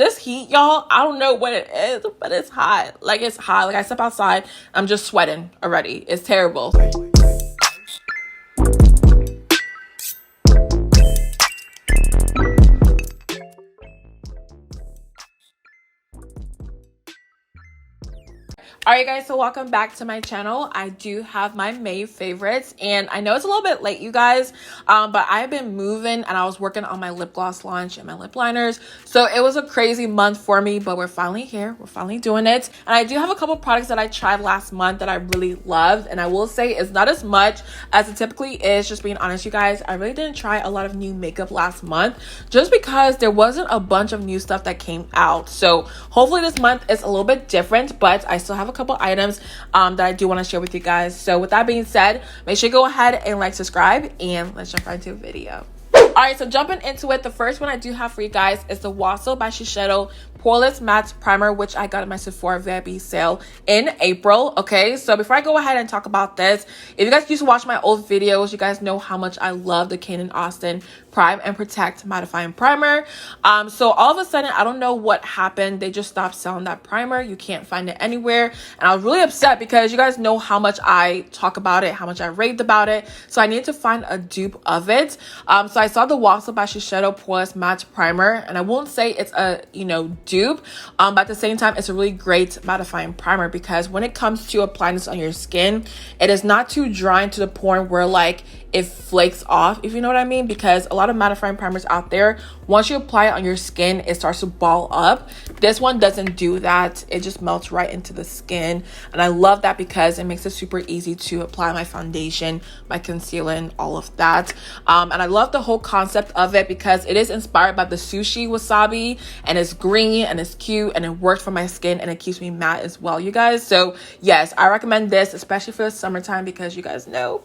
This heat, y'all, I don't know what it is, but it's hot. Like, it's hot. Like, I step outside, I'm just sweating already. It's terrible. Alright guys, so welcome back to my channel. I do have my May favorites, and I know it's a little bit late, you guys, but I've been moving and I was working on my lip gloss launch and my lip liners, so it was a crazy month for me, but we're finally here. We're finally doing it, and I do have a couple products that I tried last month that I really loved, and I will say it's not as much as it typically is. Just being honest, you guys, I really didn't try a lot of new makeup last month just because there wasn't a bunch of new stuff that came out. So hopefully this month is a little bit different, but I still have a couple items that I do want to share with you guys. So with that being said, make sure you go ahead and like, subscribe, and let's jump right into the video. All right, so jumping into it, the first one I do have for you guys is the WASO by Shiseido Poreless Matte Primer, which I got at my Sephora VIP sale in April. Okay, so before I go ahead and talk about this, if you guys used to watch my old videos, you guys know how much I love the Kane & Austin Prime and Protect Mattifying Primer. So all of a sudden, I don't know what happened. They just stopped selling that primer. You can't find it anywhere. And I was really upset because you guys know how much I talk about it, how much I raved about it. So I need to find a dupe of it. So I saw the WASO by Shiseido Poreless Matte Primer, and I won't say it's a, dupe, but at the same time, it's a really great mattifying primer because when it comes to applying this on your skin, it is not too dry to the point where like it flakes off, if you know what I mean, because a lot of mattifying primers out there, once you apply it on your skin, it starts to ball up. This one doesn't do that. It just melts right into the skin, and I love that because it makes it super easy to apply my foundation, my concealer, and all of that. And I love the whole concept of it because it is inspired by the sushi wasabi, and it's green and it's cute and it works for my skin and it keeps me matte as well, you guys. So yes, I recommend this, especially for the summertime, because you guys know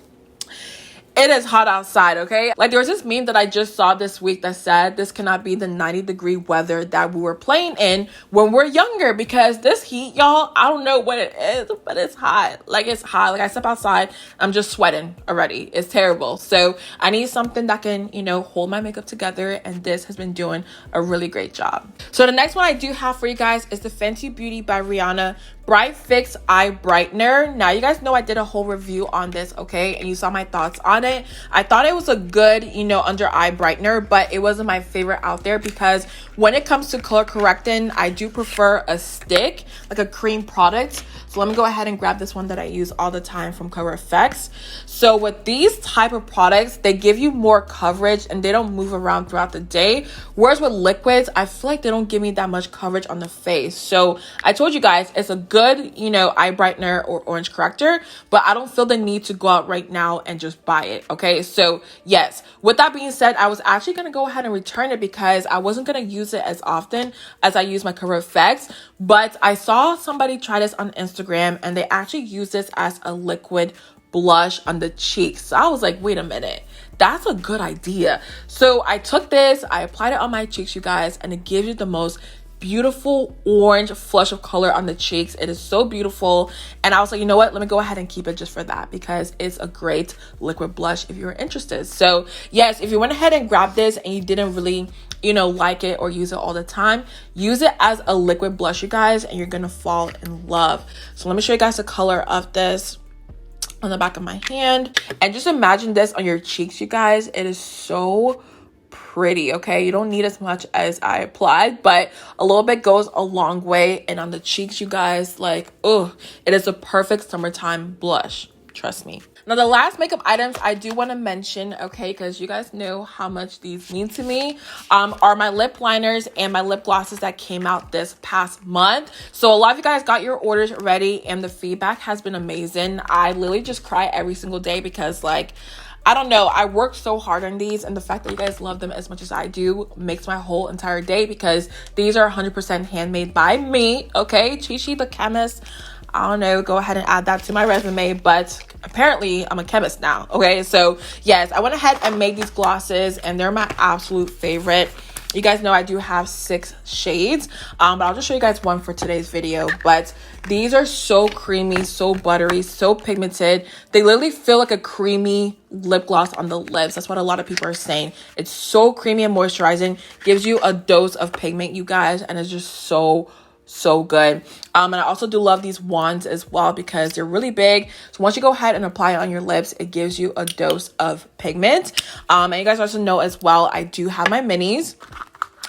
it is hot outside, okay? Like, there was this meme that I just saw this week that said this cannot be the 90-degree weather that we were playing in when we're younger, because this heat, y'all, I don't know what it is, but it's hot. Like, it's hot. Like, I step outside, I'm just sweating already. It's terrible. So I need something that can, hold my makeup together, and this has been doing a really great job. So the next one I do have for you guys is the Fenty Beauty by Rihanna Bright Fix Eye Brightener. Now, you guys know I did a whole review on this, okay? And you saw my thoughts on it. I thought it was a good, under eye brightener, but it wasn't my favorite out there because when it comes to color correcting, I do prefer a stick, like a cream product. So let me go ahead and grab this one that I use all the time from Cover FX. So with these type of products, they give you more coverage and they don't move around throughout the day. Whereas with liquids, I feel like they don't give me that much coverage on the face. So I told you guys, it's a good, eye brightener or orange corrector, but I don't feel the need to go out right now and just buy it, okay? So yes, with that being said, I was actually going to go ahead and return it because I wasn't going to use it as often as I use my Cover FX, but I saw somebody try this on Instagram and they actually use this as a liquid blush on the cheeks. So I was like, wait a minute, that's a good idea. So I took this, I applied it on my cheeks, you guys, and it gives you the most beautiful orange flush of color on the cheeks. It is so beautiful, and I was like, you know what, let me go ahead and keep it just for that because it's a great liquid blush if you're interested. So yes, if you went ahead and grabbed this and you didn't really like it or use it all the time, use it as a liquid blush, you guys, and you're gonna fall in love. So let me show you guys the color of this on the back of my hand, and just imagine this on your cheeks, you guys. It is so pretty, okay? You don't need as much as I applied, but a little bit goes a long way. And on the cheeks, you guys, like, oh, it is a perfect summertime blush, trust me. Now, the last makeup items I do want to mention, okay, because you guys know how much these mean to me, are my lip liners and my lip glosses that came out this past month. So a lot of you guys got your orders ready and the feedback has been amazing. I literally just cry every single day because, like, I don't know, I worked so hard on these, and the fact that you guys love them as much as I do makes my whole entire day because these are 100% handmade by me, okay? ChiChi the chemist. I don't know, go ahead and add that to my resume, but apparently I'm a chemist now, okay? So yes, I went ahead and made these glosses, and they're my absolute favorite. You guys know I do have 6 shades, but I'll just show you guys one for today's video. But these are so creamy, so buttery, so pigmented. They literally feel like a creamy lip gloss on the lips. That's what a lot of people are saying. It's so creamy and moisturizing, gives you a dose of pigment, you guys, and it's just so good. And I also do love these wands as well because they're really big. So once you go ahead and apply it on your lips, it gives you a dose of pigment. And you guys also know as well, I do have my minis.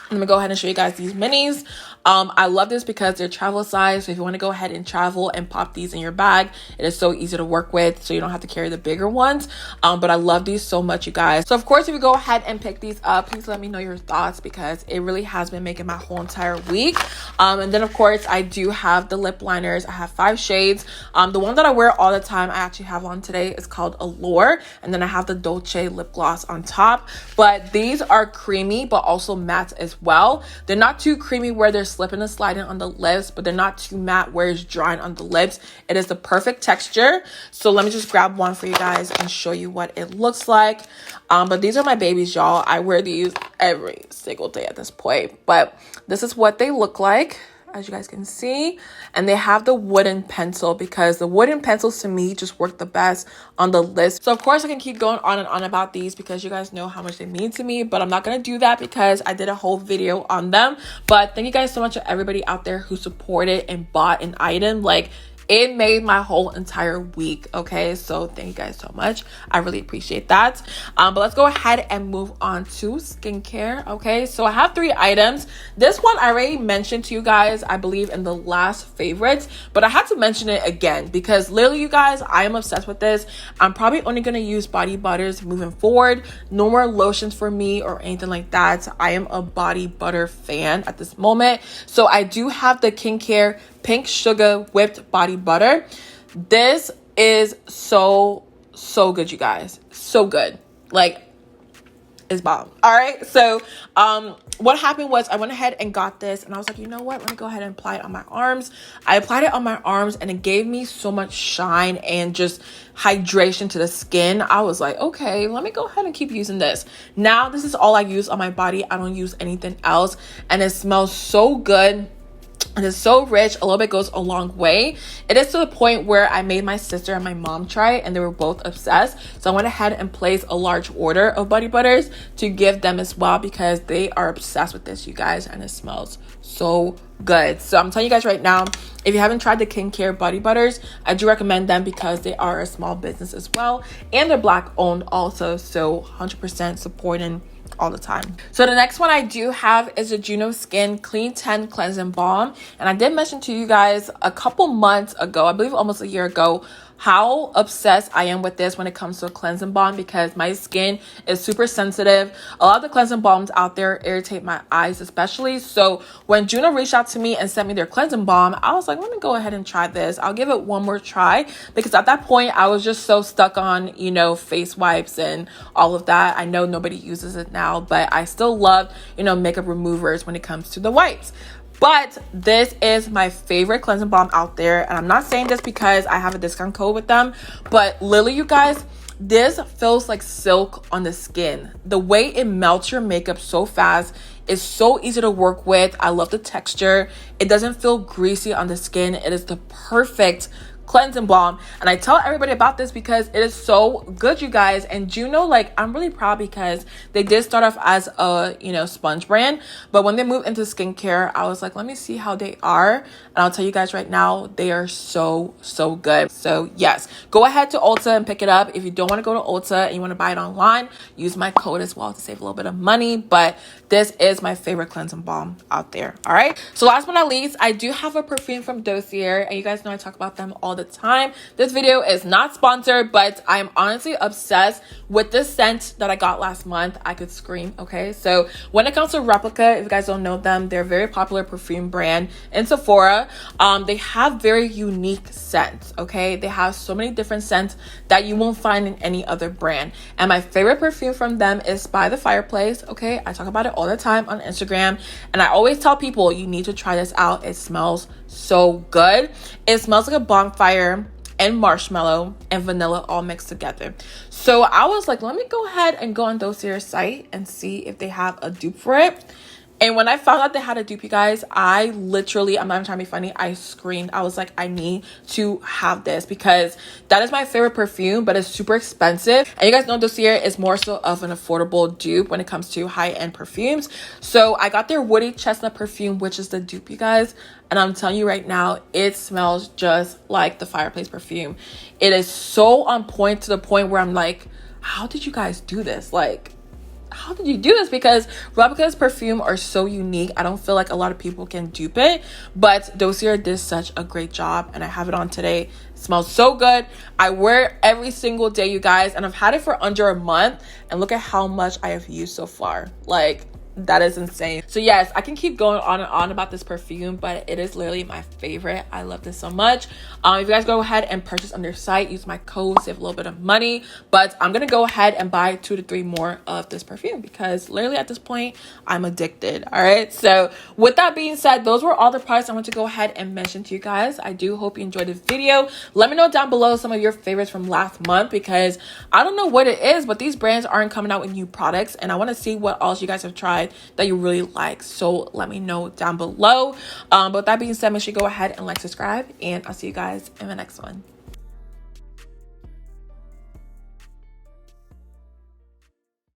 I'm gonna go ahead and show you guys these minis. I love this because they're travel size. So if you want to go ahead and travel and pop these in your bag, it is so easy to work with. So you don't have to carry the bigger ones. But I love these so much, you guys. So of course, if you go ahead and pick these up, please let me know your thoughts because it really has been making my whole entire week. And then of course, I do have the lip liners. I have 5 shades. The one that I wear all the time, I actually have on today, is called Allure. And then I have the Dolce lip gloss on top. But these are creamy, but also matte as well. They're not too creamy where they're slipping and sliding on the lips, but they're not too matte where it's drying on the lips. It is the perfect texture. So let me just grab one for you guys and show you what it looks like. But these are my babies, y'all. I wear these every single day at this point, but this is what they look like, as you guys can see. And they have the wooden pencil because the wooden pencils to me just work the best on the lips. So of course I can keep going on and on about these because you guys know how much they mean to me, but I'm not going to do that because I did a whole video on them. But thank you guys so much to everybody out there who supported and bought an item. Like, it made my whole entire week, okay? So thank you guys so much. I really appreciate that. But let's go ahead and move on to skincare, okay? So I have 3 items. This one I already mentioned to you guys, I believe, in the last favorites, but I had to mention it again because literally, you guys, I am obsessed with this. I'm probably only going to use body butters moving forward. No more lotions for me or anything like that. I am a body butter fan at this moment. So I do have the Kyncare Pink Sugar Whipped Body Butter. This is so good, you guys. So good. Like, it's bomb. All right. So what happened was I went ahead and got this and I was like, you know what? Let me go ahead and apply it on my arms. I applied it on my arms and it gave me so much shine and just hydration to the skin. I was like, okay, let me go ahead and keep using this. Now, this is all I use on my body. I don't use anything else. And it smells so good. It is so rich. A little bit goes a long way. It is to the point where I made my sister and my mom try it and they were both obsessed. So I went ahead and placed a large order of body butters to give them as well because they are obsessed with this, you guys, and it smells so good. So I'm telling you guys right now, if you haven't tried the Kyncare body butters, I do recommend them because they are a small business as well and they're Black owned also, so 100% supporting all the time. So the next one I do have is the Juno Skin Clean 10 Cleansing Balm. And I did mention to you guys a couple months ago, I believe almost a year ago, how obsessed I am with this when it comes to a cleansing balm because my skin is super sensitive. A lot of the cleansing balms out there irritate my eyes especially. So when Juno reached out to me and sent me their cleansing balm, I was like, let me go ahead and try this. I'll give it one more try because at that point I was just so stuck on, you know, face wipes and all of that. I know nobody uses it now, but I still love, you know, makeup removers when it comes to the wipes. But this is my favorite cleansing balm out there. And I'm not saying this because I have a discount code with them. But literally, you guys, this feels like silk on the skin. The way it melts your makeup so fast is so easy to work with. I love the texture. It doesn't feel greasy on the skin. It is the perfect cleansing balm, and I tell everybody about this because it is so good, you guys. And Juno, like, I'm really proud because they did start off as a, you know, sponge brand, but when they moved into skincare, I was like, let me see how they are, and I'll tell you guys right now, they are so good. So yes, go ahead to Ulta and pick it up. If you don't want to go to Ulta and you want to buy it online, use my code as well to save a little bit of money. But this is my favorite cleansing balm out there. All right, so last but not least, I do have a perfume from Dossier, and you guys know I talk about them all the time. This video is not sponsored, but I'm honestly obsessed with this scent that I got last month. I could scream. Okay, so when it comes to Replica, if you guys don't know them, they're a very popular perfume brand in Sephora. They have very unique scents. Okay, they have so many different scents that you won't find in any other brand, and my favorite perfume from them is By the Fireplace. Okay, I talk about it all the time on Instagram, and I always tell people you need to try this out. It smells so good. It smells like a bonfire and marshmallow and vanilla all mixed together. So I was like, let me go ahead and go on Dossier's site and see if they have a dupe for it. And when I found out they had a dupe, you guys, I literally, I'm not even trying to be funny, I screamed. I was like, I need to have this because that is my favorite perfume, but it's super expensive. And you guys know Dossier is more so of an affordable dupe when it comes to high-end perfumes. So I got their Woody Chestnut perfume, which is the dupe, you guys. And I'm telling you right now, it smells just like the fireplace perfume. It is so on point, to the point where I'm like, how did you guys do this? Like, how did you do this? Because Replica's perfume are so unique. I don't feel like a lot of people can dupe it, but Dossier did such a great job, and I have it on today. It smells so good. I wear it every single day, you guys, and I've had it for under a month, and look at how much I have used so far. Like, that is insane. So yes, I can keep going on and on about this perfume, but it is literally my favorite. I love this so much. If you guys go ahead and purchase on their site, use my code, save a little bit of money. But I'm gonna go ahead and buy 2 to 3 more of this perfume because literally at this point I'm addicted. All right, so with that being said, those were all the products I want to go ahead and mention to you guys. I do hope you enjoyed this video. Let me know down below some of your favorites from last month, because I don't know what it is, but these brands aren't coming out with new products, and I want to see what else you guys have tried that you really like. So let me know down below. But with that being said, make sure you go ahead and like, subscribe, and I'll see you guys in the next one.